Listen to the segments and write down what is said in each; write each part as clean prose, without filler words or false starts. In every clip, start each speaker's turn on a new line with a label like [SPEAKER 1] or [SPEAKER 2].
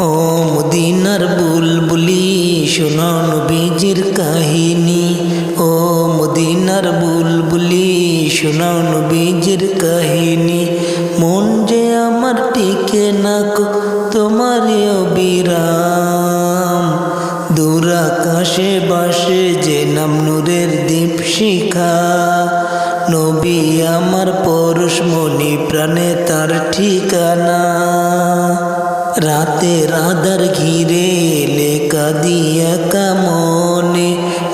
[SPEAKER 1] ও মদিনার বুলবুলি শোনো নবীজির কাহিনী। ও মদিনার বুলবুলি শোনো নবীজির কাহিনী। মন যে আমার টিকে না তোমার অবিরাম। দূর আকাশে বাসে যে নাম নূরের দীপশিখা। নবী আমার পরশমণি প্রাণে তার ঠিকানা। রাতের আধার ঘিরে এলে কাঁদি একা মনে।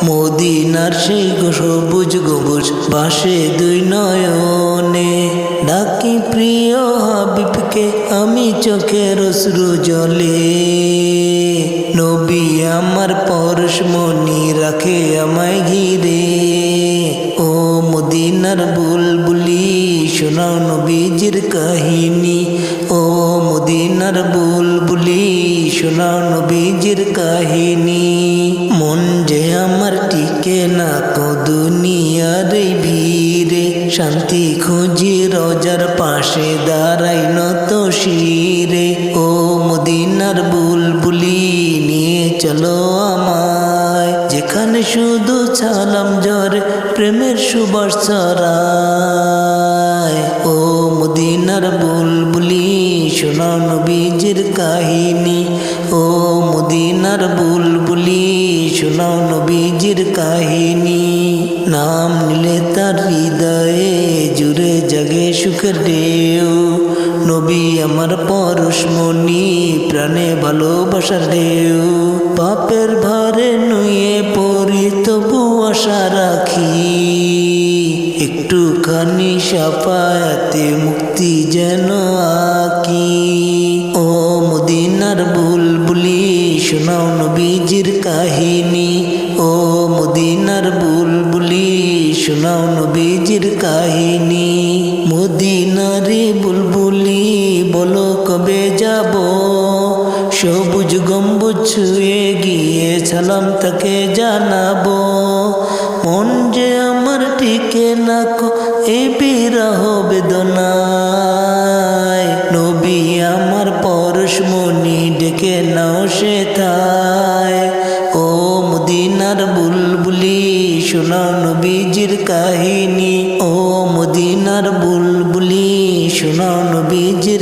[SPEAKER 1] মদিনার সেই সবুজ গবুজ বাসে দুই নয়নে। ডাকি প্রিয় হাবিবকে আমি চোখের অশ্রু জলে। নবী আমার পরশমণি রাখে আমায় ঘিরে। ও মদিনার বুলবুলি শোনাও নবীজির কাহিনী। ও মদিনার বুলবুলি শোনাও নবীজির কাহিনী। মন যে আমার টিকে না দুনিয়ার এই ভিড়ে। শান্তি খুঁজি রোজার পাশে দাঁড়াই নত শিরে। ও মদিনার বুলবুলি নিয়ে চলো আমায়, যেখানে শুধু ছালাম ঝরে প্রেমের সুবাস ছড়ায়। ও মদিনার বুলবুলি শোনাও নবীজির কাহিনী। ও মদিনার বুলবুলি শোনাও নবীজির কাহিনী। নাম নিলে তার হৃদয়ে জুড়ে জাগে সুখের ঢেউ। নবী আমার পরশমণি প্রাণে ভালোবাসার ঢেউ। পাপের ভারে নুয়ে পড়ি তবু আশা রাখি। একটুখানি শাফায়াতে মুক্তি যেন আঁকি। ও মদিনার বুলবুলি শোনাও নবীজির কাহিনী। ও মদিনার বুলবুলি শোনাও নবীজির কাহিনী। মদিনারে বুলবুলি বলো কবে যাব। সবুজ গম্বুজ ছুঁয়ে গিয়ে সালাম তাকে জানাবো। মন যে আমার টিকে না এই বিরহ বেদনায়। নবী আমার পরশমণি ডেকে নাও সেথায়। ও মদিনার বুলবুলি শোনাও নবীজির কাহিনী। ও মদিনার বুলবুলি শোনাও নবীজির